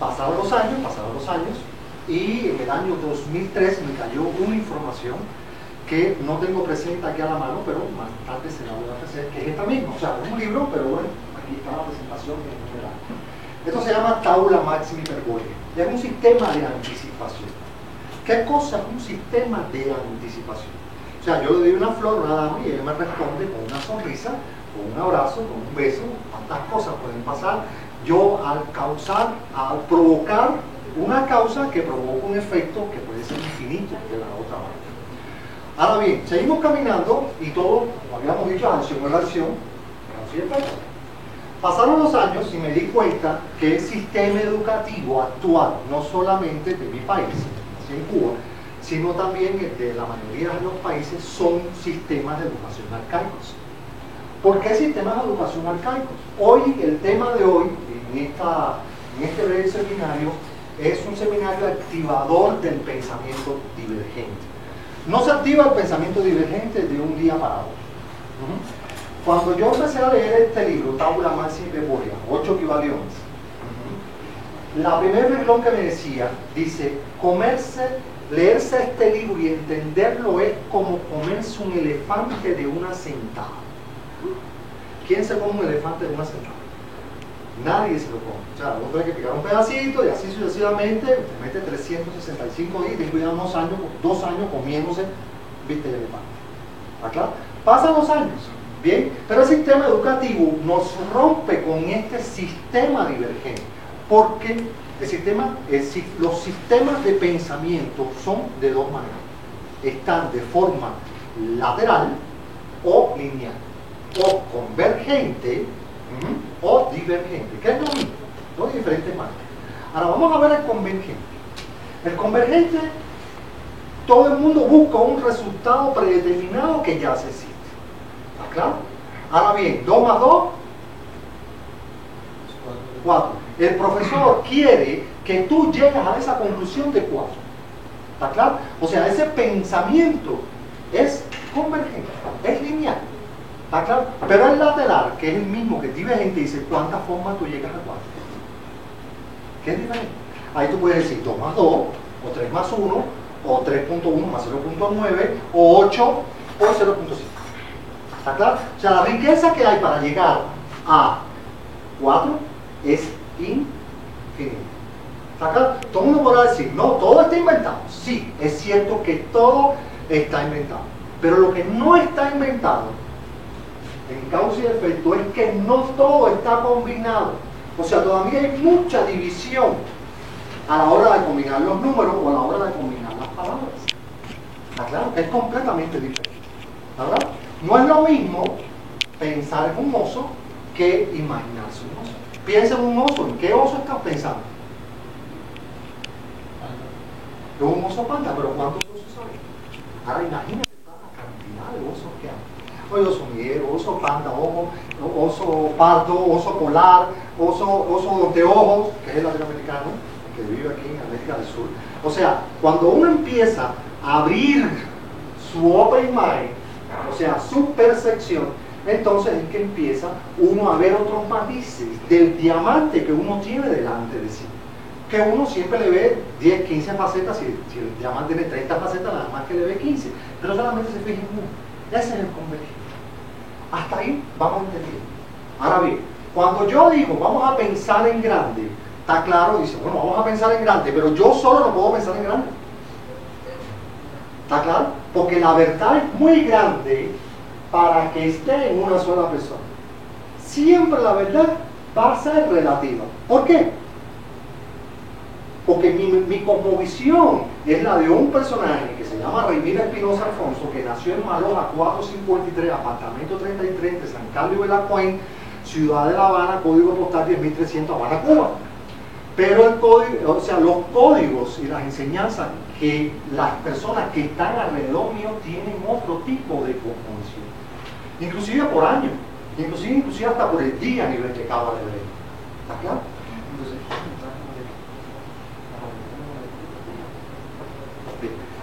pasaron los años, y en el año 2003 me cayó una información que no tengo presente aquí a la mano, pero más tarde se la voy a ofrecer, que es esta misma. O sea, es un libro, pero bueno, aquí está la presentación en general. Esto se llama Tabula Maxima Hiperbólica. Es un sistema de anticipación. ¿Qué cosa es un sistema de anticipación? O sea, yo le doy una flor a una dama y ella me responde con una sonrisa, con un abrazo, con un beso. Cuántas cosas pueden pasar. Yo al provocar una causa que provoca un efecto que puede ser infinito de la otra manera. Ahora bien, seguimos caminando y todo, como habíamos dicho, acción es la acción, causa y efecto. Pasaron los años y me di cuenta que el sistema educativo actual, no solamente de mi país, así en Cuba, sino también de la mayoría de los países, son sistemas de educación arcaicos. ¿Por qué sistemas de educación arcaicos? Hoy, el tema de hoy, en este breve seminario, es un seminario activador del pensamiento divergente. No se activa el pensamiento divergente de un día para otro. Cuando yo empecé a leer este libro, Tabula Maxima Hiperbólica, 8 equivaliones, la primera reflexión que me decía, dice, leerse este libro y entenderlo es como comerse un elefante de una sentada. ¿Quién se come un elefante de una sentada? Nadie se lo come. O sea, uno tiene que picar un pedacito y así sucesivamente, te mete 365 días, tengo ya 2 años comiéndose, viste, el elefante. ¿Está claro? Pasan los años, bien, pero el sistema educativo nos rompe con este sistema divergente, porque los sistemas de pensamiento son de dos maneras. Están de forma lateral o lineal, o convergente, o divergente, que es lo mismo, dos diferentes maneras. Ahora vamos a ver el convergente. El convergente, todo el mundo busca un resultado predeterminado que ya se existe. ¿Está claro? Ahora bien, 2 más 2, 4. El profesor quiere que tú llegues a esa conclusión de 4. ¿Está claro? O sea, ese pensamiento es convergente, es lineal. ¿Está claro? Pero el lateral, que es el mismo que divergente, dice cuántas formas tú llegas a 4. ¿Qué es diferente? Ahí tú puedes decir 2 más 2, o 3 más 1, o 3.1 más 0.9, o 8, o 0.5. ¿Está claro? O sea, la riqueza que hay para llegar a 4 es infinita. ¿Está claro? Todo el mundo podrá decir, no, todo está inventado. Sí, es cierto que todo está inventado. Pero lo que no está inventado en causa y efecto es que no todo está combinado. O sea, todavía hay mucha división a la hora de combinar los números o a la hora de combinar las palabras. ¿Está claro? Es completamente diferente. ¿Verdad? No es lo mismo pensar en un oso que imaginarse un oso. Piensa en un oso. ¿En qué oso estás pensando? Es un oso panda, pero ¿cuántos osos hay? Ahora imagínate toda la cantidad de osos que hay. Hay oso miero, oso panda, oso pardo, oso polar, oso de ojos, que es el latinoamericano, que vive aquí en América del Sur. O sea, cuando uno empieza a abrir su open mind, o sea, su percepción, entonces es que empieza uno a ver otros matices del diamante que uno tiene delante de sí. Que uno siempre le ve 10, 15 facetas, si el diamante tiene 30 facetas, nada más que le ve 15, pero solamente se fija en uno. Ese es el convergente. Hasta ahí vamos a entender. Ahora bien, cuando yo digo vamos a pensar en grande, está claro, dice, bueno, vamos a pensar en grande, pero yo solo no puedo pensar en grande. ¿Está claro? Porque la verdad es muy grande para que esté en una sola persona. Siempre la verdad va a ser relativa. ¿Por qué? Porque mi cosmovisión es la de un personaje que se llama Reymira Espinosa Alfonso, que nació en Maloja 453, apartamento 33 de San Carlos de la Cuain, ciudad de La Habana, código postal 10.300, Habana, Cuba. Pero el código, o sea, los códigos y las enseñanzas que las personas que están alrededor mío tienen otro tipo de cosmovisión, inclusive por año, inclusive hasta por el día a nivel que acaba de ver. ¿Está claro?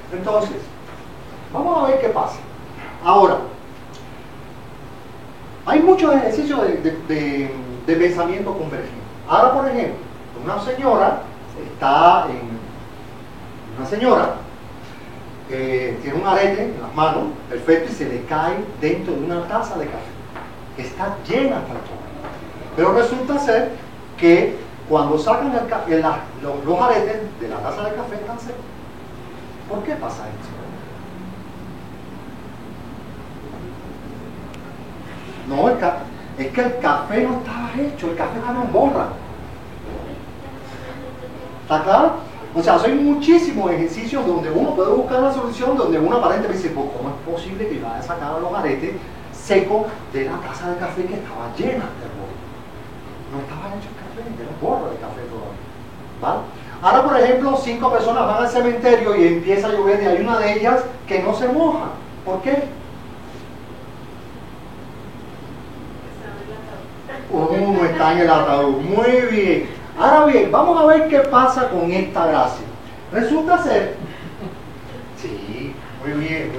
Entonces, vamos a ver qué pasa. Ahora, hay muchos ejercicios de pensamiento convergente. Ahora, por ejemplo, Una señora tiene un arete en las manos, perfecto, y se le cae dentro de una taza de café, que está llena hasta el tope. Pero resulta ser que cuando sacan los aretes de la taza de café están secos. ¿Por qué pasa eso? No, es que el café no estaba hecho, el café estaba en borra. ¿Está claro? O sea, hay muchísimos ejercicios donde uno puede buscar una solución donde uno aparentemente dice, pues, ¿cómo es posible que vaya a sacar los aretes secos de la taza de café que estaba llena de borra? No estaba hecho el café, era borra de café todavía. ¿Vale? Ahora, por ejemplo, 5 personas van al cementerio y empieza a llover y hay una de ellas que no se moja. ¿Por qué? Uno está en el ataúd. Muy bien. Ahora bien, vamos a ver qué pasa con esta gracia. Resulta ser... Sí, muy bien.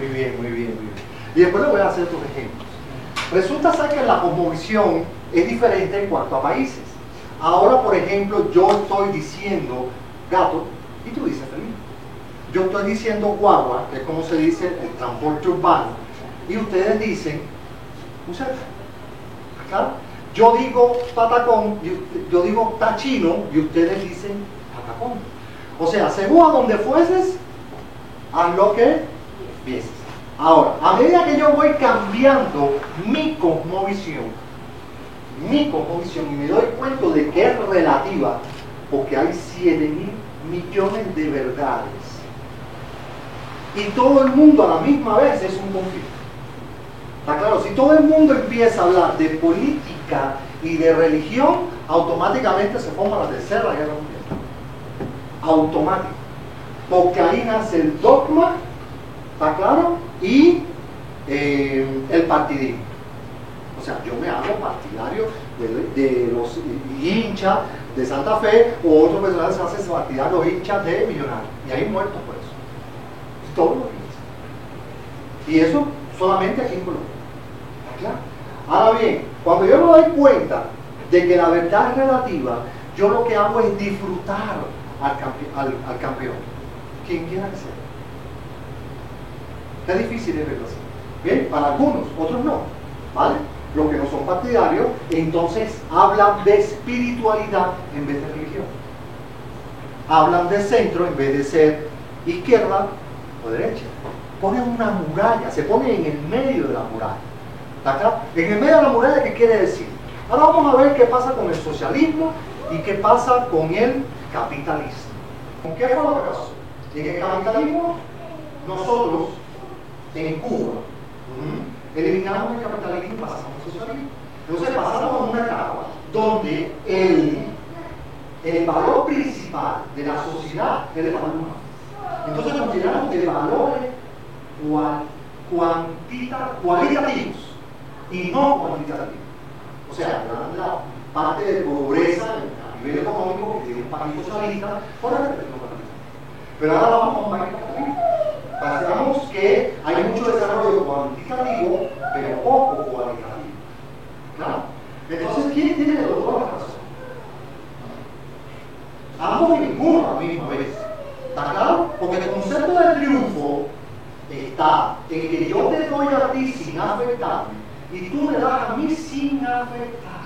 Y después le voy a hacer otros ejemplos. Resulta ser que la cosmovisión es diferente en cuanto a países. Ahora, por ejemplo, yo estoy diciendo gato y tú dices felino. Yo estoy diciendo guagua, que es como se dice el transporte urbano, y ustedes dicen buseta. ¿Claro? Yo digo patacón, yo digo tachino y ustedes dicen patacón. O sea, según a donde fueses, haz lo que vieses. Ahora, a medida que yo voy cambiando mi cosmovisión, y me doy cuenta de que es relativa, porque hay 7.000 millones de verdades, y todo el mundo a la misma vez es un conflicto. ¿Está claro? Si todo el mundo empieza a hablar de política y de religión, automáticamente se forma la tercera guerra mundial. Automático. Porque ahí nace el dogma, ¿está claro? Y el partidismo. O sea, yo me hago partidario de los hinchas de Santa Fe, o otros personajes se hacen partidarios hinchas de Millonarios. Y hay muertos por eso. Todo lo que dicen. Y eso solamente aquí en Colombia. ¿Está claro? Ahora bien, cuando yo me doy cuenta de que la verdad es relativa, yo lo que hago es disfrutar al campeón, quien quiera que sea. Es difícil de verlo así. Bien, para algunos, otros no. ¿Vale? Los que no son partidarios, entonces hablan de espiritualidad en vez de religión. Hablan de centro en vez de ser izquierda o derecha. Ponen una muralla, se pone en el medio de la muralla. ¿Está claro? En el medio de la muralla, ¿qué quiere decir? Ahora vamos a ver qué pasa con el socialismo y qué pasa con el capitalismo. ¿Con qué fue lo que pasó? En el capitalismo, nosotros, en Cuba, eliminamos el capitalismo y pasamos al socialismo. Entonces pasamos a una etapa donde el valor principal de la sociedad es el valor humano. Entonces consideramos que valores cualitativos y no cuantitativos. O sea, la parte de pobreza a nivel económico que tiene un país socialista por el respeto capitalista. Pero ahora vamos a un país capitalista. Pasamos que hay mucho desarrollo cuantitativo, pero poco cualitativo. ¿Claro? Entonces, ¿quién tiene los dos razón? Ambos y ninguno a la misma vez. ¿Está claro? Porque el concepto de triunfo está en que yo te doy a ti sin afectarme y tú me das a mí sin afectarme.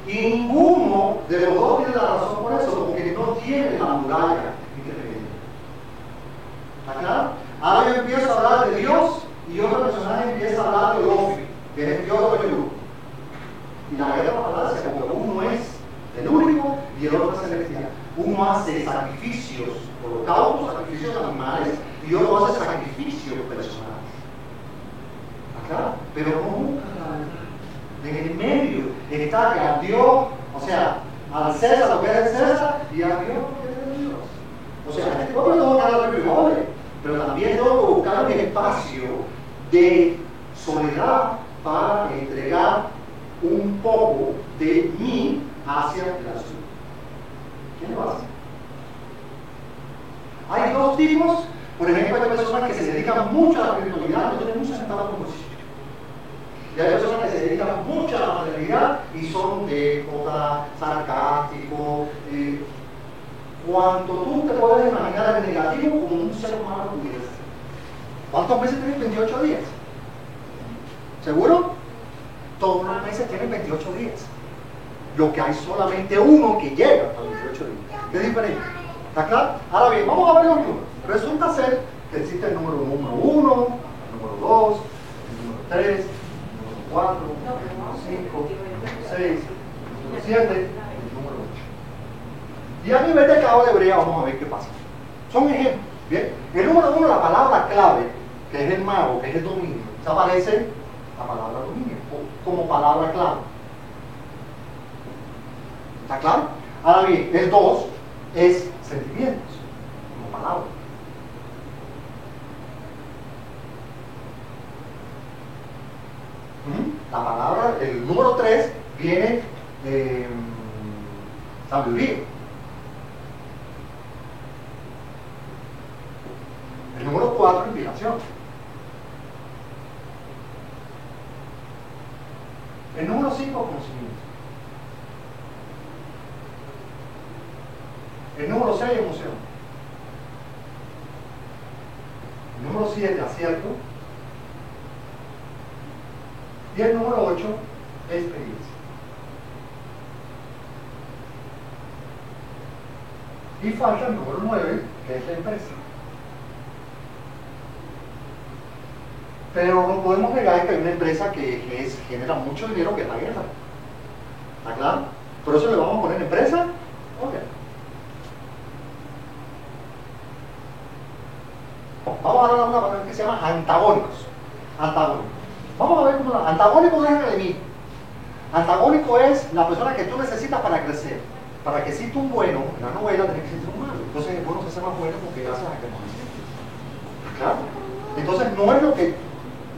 Y ninguno de los dos tiene la razón por eso, porque no tiene la muralla intermedia. ¿Está claro? Ahora yo empiezo a hablar de Dios y otro personaje empieza a hablar de Ofi, que es el Dios de Perú. Y la guerra va a darse porque uno es el único y el otro es celestial. Uno hace sacrificios holocaustos, sacrificios animales, y otro hace sacrificios personales. ¿Está claro? Pero no busca la verdad. En el medio está que a Dios, o sea, al César lo que es el César y a Dios lo que es de Dios. O sea, este pueblo no va a dar frijoles, pero también tengo que buscar un espacio de soledad para entregar un poco de mí hacia la ciudad. ¿Quién lo hace? Hay dos tipos, por ejemplo, hay personas que se dedican mucho a la espiritualidad, no tienen mucho sentado como sitio. Y hay personas que se dedican mucho a la materialidad y son déjotas, sarcásticos, cuando tú te puedes imaginar el negativo como un ser humano pudiese. ¿Cuántos meses tienes? 28 días. ¿Seguro? Todos los meses tienen 28 días. Lo que hay solamente uno que llega a los 28 días. ¿Qué diferente? ¿Está claro? Ahora bien, vamos a ver los números. Resulta ser que existe el número 1, el número 2, el número 3, el número 4, el número 5, 6, el número 7, el número 8. Y a nivel de cabo de hebrea vamos a ver qué pasa. Son ejemplos. Bien. El número 1, la palabra clave, que es el mago, que es el dominio, se aparece la palabra dominio como palabra clave. ¿Está claro? Ahora bien, el 2 es sentimientos, como palabra. La palabra, el número 3 viene sabiduría. El número 4, inspiración. El número 5, conocimiento. El número 6, emoción. El número 7, acierto. Y el número 8, experiencia. Y falta el número 9, que es la empresa. Pero no podemos negar que hay una empresa que genera mucho dinero, que es la guerra. ¿Está claro? ¿Por eso le vamos a poner empresa? Ok. Vamos a hablar de una palabra que se llama antagónicos. Antagónicos. Vamos a ver cómo antagónico no es el enemigo. Antagónico es la persona que tú necesitas para crecer. Para que exista un bueno, en la novela tiene que existir un malo. Entonces el bueno se hace más bueno porque gracias a que no existe. ¿Claro? Entonces no es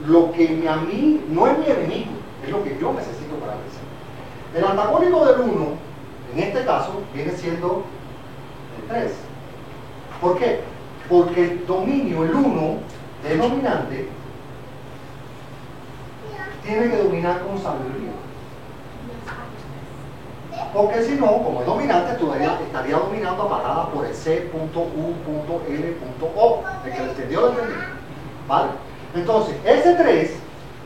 lo que a mí no es mi enemigo, es lo que yo necesito para crecer. El antagónico del 1, en este caso, viene siendo el 3. ¿Por qué? Porque el dominio, el 1, el dominante, tiene que dominar con sabiduría. Porque si no, como es dominante, todavía estaría dominando apagada por el C.U.L.O. El que lo entendió, lo entendió. ¿Vale? Entonces, ese 3,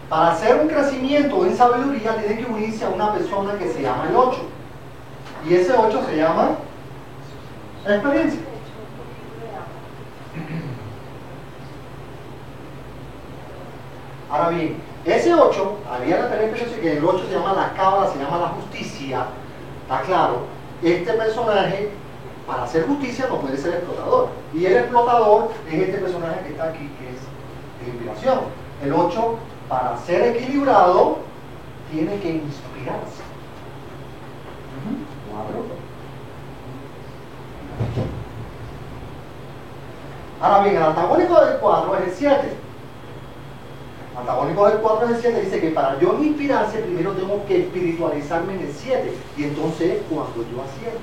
para hacer un crecimiento en sabiduría, tiene que unirse a una persona que se llama el 8. Y ese 8 se llama experiencia. Ahora bien, ese 8, había la experiencia que el 8 se llama la cábala, se llama la justicia. Está claro, este personaje, para hacer justicia, no puede ser explotador. Y el explotador es este personaje que está aquí, que es de inspiración. El 8, para ser equilibrado, tiene que inspirarse. Ahora bien, el antagónico del 4 es el 7. El antagónico del 4 es el 7. Dice que para yo inspirarse, primero tengo que espiritualizarme en el 7. Y entonces, cuando yo acierto.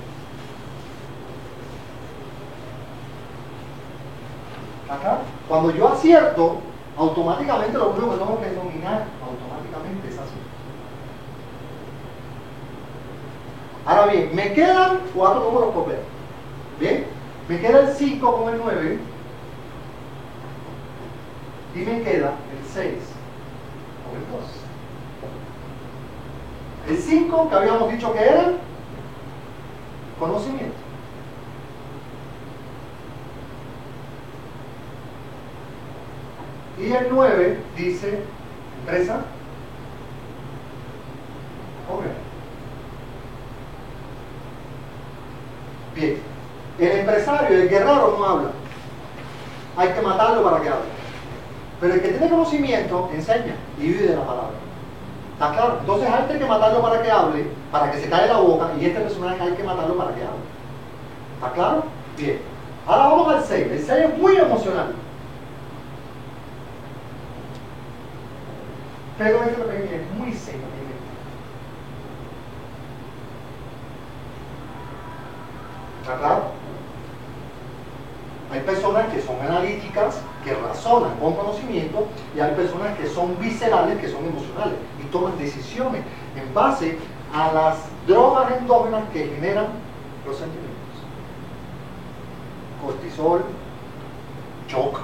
Acá, cuando yo acierto, automáticamente lo único que tengo que dominar, automáticamente es así. Ahora bien, me quedan 4 números por ver. Bien, me queda el 5 con el 9 y me queda el 6 con el 2. El 5 que habíamos dicho que era conocimiento. Y el 9 dice empresa. Ok. Bien. El empresario, el guerrero no habla. Hay que matarlo para que hable. Pero el que tiene conocimiento enseña y vive de la palabra. ¿Está claro? Entonces hay que matarlo para que hable, para que se calle la boca, y este personaje hay que matarlo para que hable. ¿Está claro? Bien. Ahora vamos al 6. El 6 es muy emocional. Pero este es muy serio. ¿Está claro? Hay personas que son analíticas, que razonan con conocimiento, y hay personas que son viscerales, que son emocionales, y toman decisiones en base a las drogas endógenas que generan los sentimientos. cortisol, shock,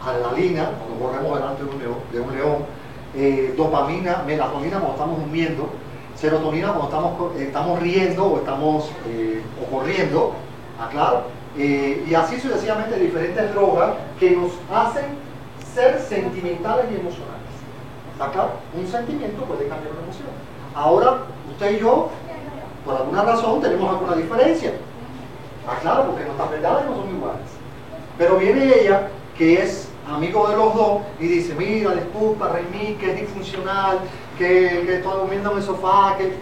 adrenalina, cuando corremos delante de un león, dopamina, melatonina cuando estamos durmiendo, serotonina cuando estamos riendo o estamos o corriendo, aclaro, y así sucesivamente diferentes drogas que nos hacen ser sentimentales y emocionales. ¿Está claro? Un sentimiento puede cambiar una emoción. Ahora, usted y yo, por alguna razón, tenemos alguna diferencia. ¿Está claro? Porque nuestras verdades no son iguales. Pero viene ella, que es amigo de los dos, y dice, mira, disculpa, Remy, que es disfuncional, que estoy durmiendo en el sofá, que...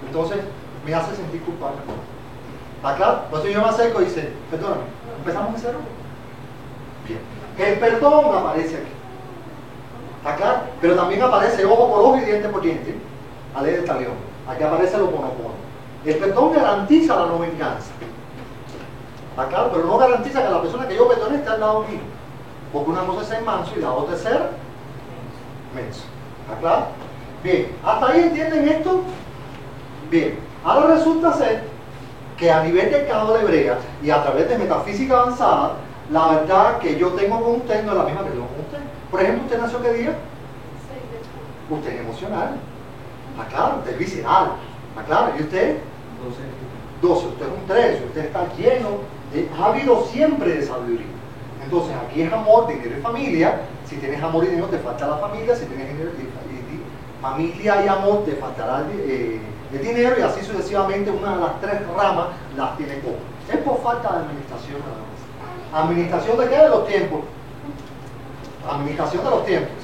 Entonces, me hace sentir culpable. ¿Está claro? Entonces yo me acerco y dice, perdóname, ¿empezamos de cero? Bien. El perdón aparece aquí. ¿Está claro? Pero también aparece ojo por ojo y diente por diente. A ley del talión. Aquí aparece lo oponopono. El perdón garantiza la no venganza. ¿Está claro? Pero no garantiza que la persona que yo perdone esté al lado mío. Porque una cosa es ser manso y la otra es ser menso. ¿Está claro? Bien. ¿Hasta ahí entienden esto? Bien. Ahora resulta ser que a nivel del canon de Hebrea y a través de metafísica avanzada, la verdad que yo tengo con usted no es la misma que tengo con usted. Por ejemplo, ¿usted nació qué día? Usted es emocional. ¿Está claro? Usted es visceral. ¿Está claro? ¿Y usted? 12. Usted es un 13. Usted está lleno de... Ha habido siempre de sabiduría. Entonces, aquí es amor, dinero y familia. Si tienes amor y dinero, te falta la familia. Si tienes dinero familia y amor, te faltará el dinero. Y así sucesivamente, una de las tres ramas las tiene como. Es por falta de administración nada más. ¿Administración de qué? De los tiempos. Administración de los tiempos.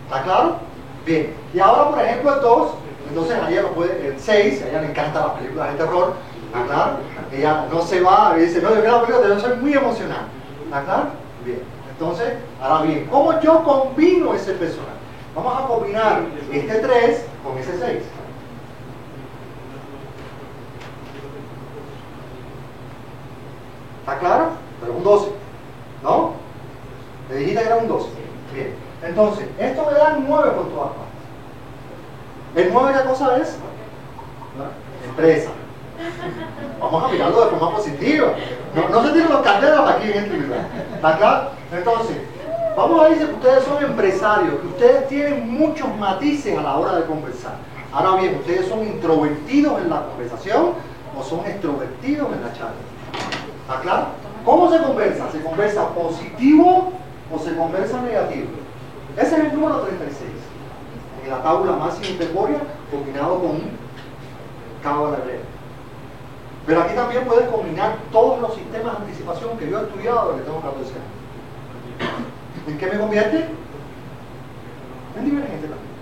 ¿Está claro? Bien. Y ahora, por ejemplo, el 2, entonces a ella no puede, el 6, a ella le encantan las películas de terror. ¿Está claro? Ella no se va y dice, no, yo quiero la película de terror, soy muy emocional. ¿Está claro? Bien. Entonces, ahora bien, ¿cómo yo combino ese personaje? Vamos a combinar este 3 con ese 6. ¿Está claro? Pero es un 12. ¿No? Le dijiste que era un 12. Bien. Entonces, esto me da 9 por todas partes. ¿El 9 qué cosa es? Empresa. Vamos a mirarlo de forma positiva. No se tienen los carteros aquí en este lugar. ¿Está claro? Entonces, vamos a decir que ustedes son empresarios, que ustedes tienen muchos matices a la hora de conversar. Ahora bien, ¿ustedes son introvertidos en la conversación o son extrovertidos en la charla? ¿Está claro? ¿Cómo se conversa? ¿Se conversa positivo o se conversa negativo? Ese es el número 36. En la tabla máxima hiperbórea combinado con un cabo de Hebrea. Pero aquí también puedes combinar todos los sistemas de anticipación que yo he estudiado desde que tengo 14 años. ¿En qué me convierte? En divergente también.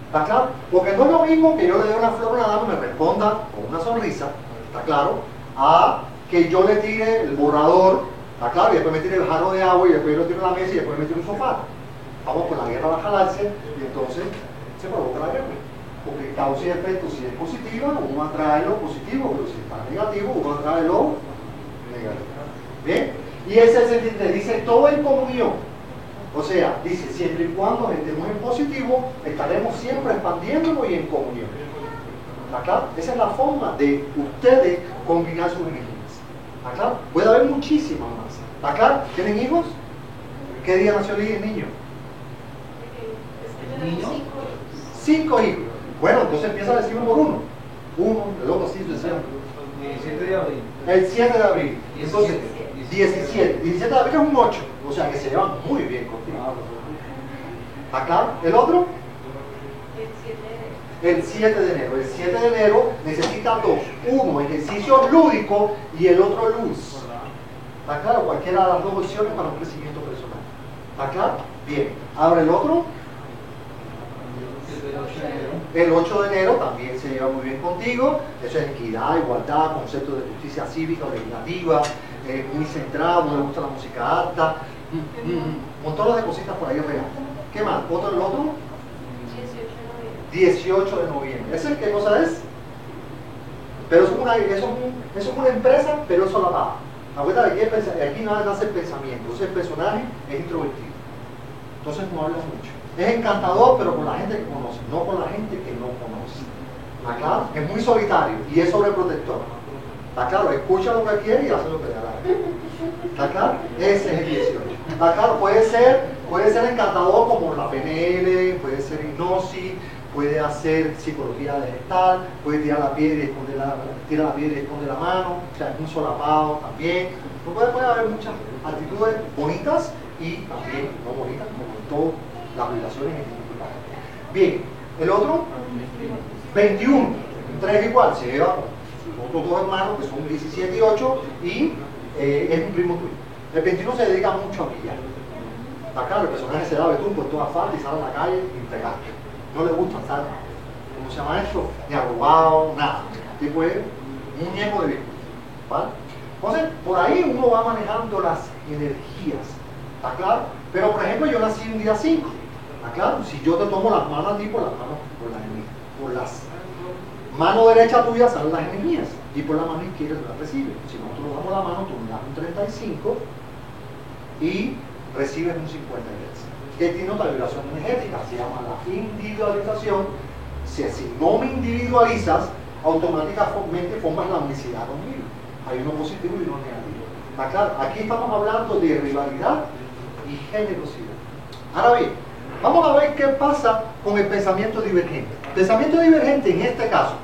¿Está claro? Porque no es lo mismo que yo le dé una flor a una dama y me responda con una sonrisa, ¿está claro? A que yo le tire el borrador, ¿está claro? Y después me tire el jarro de agua y después yo lo tiro en la mesa y después me tiro un sofá. Vamos con la guerra va a jalarse y entonces se provoca la guerra. Porque causa y efecto, si es positiva, uno atrae lo positivo, pero si está negativo, uno atrae lo negativo. ¿Bien? Y ese es el que te dice todo en comunión. O sea, dice, siempre y cuando estemos en positivo, estaremos siempre expandiéndonos y en comunión. ¿Está claro? Esa es la forma de ustedes combinar sus energías. ¿Está claro? Puede haber muchísimas más. ¿Está claro? ¿Tienen hijos? ¿Qué día nació el niño? ¿Niño? 5 hijos. Bueno, entonces empieza a decir uno por uno. Uno, el otro, así, 17 de abril. El 7 de abril. Entonces, 17. 17 de abril es un 8. O sea que se llevan muy bien contigo. ¿Está claro? ¿El otro? El 7 de enero. El 7 de enero necesita dos. Uno, ejercicio lúdico y el otro luz. ¿Está claro? Cualquiera de las dos opciones para un crecimiento personal. ¿Está claro? Bien. Ahora el otro. El 8 de enero también se lleva muy bien contigo. Eso es equidad, igualdad, concepto de justicia cívica, legislativa, muy centrado, no le gusta la música alta, montones de cositas por ahí reales. ¿Qué más? ¿El otro? 18 de noviembre. ¿Ese qué cosa es? Pero eso es una empresa, pero eso la paga. Acuérdate que aquí no nace el pensamiento. Entonces el personaje es introvertido. Entonces no habla mucho. Es encantador, pero con la gente que conoce, no con la gente que no conoce. ¿Está claro? Es muy solitario y es sobreprotector. ¿Está claro? Escucha lo que quiere y hace lo que le da la gana. ¿Está claro? Ese es el 18. ¿Está claro? Puede ser encantador como la PNL, puede ser hipnosis, puede hacer psicología gestal, puede tirar la piedra y esconde la mano, o sea, un solapado también. Puede haber muchas actitudes bonitas y también no bonitas, como en todas las vibraciones en el. Bien, el otro, 21, 3 igual, se lleva con otros dos hermanos que son 17 y 8 y es un primo tuyo. El 21 se dedica mucho a pillar. Está claro, el personaje se da betún por todas partes y sale a la calle impecable. No le gusta estar, ¿cómo se llama esto? Ni arrugado, nada. El tipo es un muñeco de virtud. ¿Vale? Entonces, por ahí uno va manejando las energías. ¿Está claro? Pero, por ejemplo, yo nací un día 5. ¿Está claro? Si yo te tomo las manos a ti, por las las mano derecha tuya salen las energías y por la mano izquierda tú las recibes. Si nosotros nos damos la mano, tú me das un 35 y recibes un 50 Hz, que tiene otra vibración energética, se llama la individualización. Si no me individualizas, automáticamente formas la unicidad conmigo. Hay uno positivo y uno negativo. ¿Está claro? Aquí estamos hablando de rivalidad y generosidad. Ahora bien, vamos a ver qué pasa con el pensamiento divergente. Pensamiento divergente en este caso,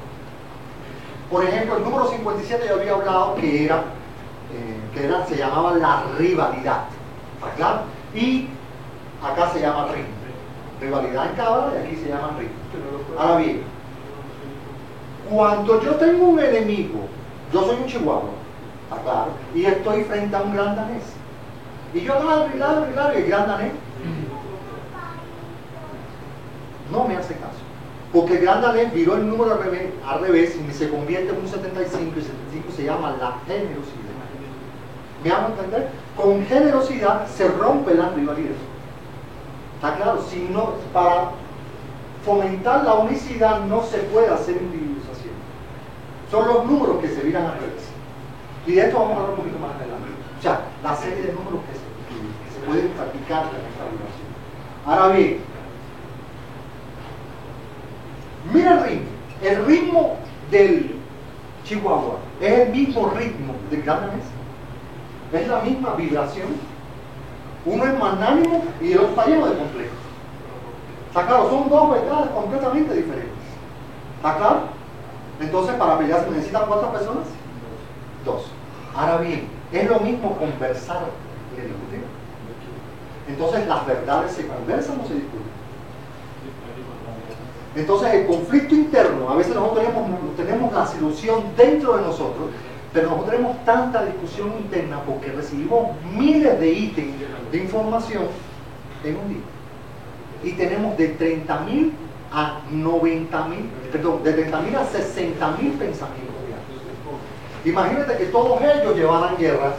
por ejemplo, el número 57 yo había hablado que se llamaba la rivalidad. ¿Está claro? Y acá se llama ritmo. Rivalidad en cábala y aquí se llama ritmo. Ahora bien, cuando yo tengo un enemigo, yo soy un chihuahua, ¿está claro? Y estoy frente a un gran danés. Y yo ladro y el gran danés no me hace caso. Porque el gran danés viró el número al revés y se convierte en un 75 y 75 se llama la generosidad. ¿Me hago entender? Con generosidad se rompe la rivalidad. ¿Está claro? Si no, para fomentar la unicidad no se puede hacer individualización. Son los números que se viran al revés. Y de esto vamos a hablar un poquito más adelante. O sea, la serie de números que se pueden practicar en esta vibración. Ahora bien, mira el ritmo. El ritmo del chihuahua es el mismo ritmo del gran danés. Es la misma vibración. Uno es magnánimo y el otro está lleno de complejos. ¿Está claro? Son dos verdades completamente diferentes. ¿Está claro? Entonces, para pelear se necesitan ¿cuántas personas? 2. Ahora bien, es lo mismo conversar que discutir. Entonces, las verdades se conversan o se discuten. Entonces, el conflicto interno, a veces nosotros tenemos la solución dentro de nosotros, pero nosotros tenemos tanta discusión interna porque recibimos miles de ítems de información en un día. Y tenemos de 30.000 a 90.000, perdón, de 30.000 a 60.000 pensamientos diarios. Imagínate que todos ellos llevaran guerra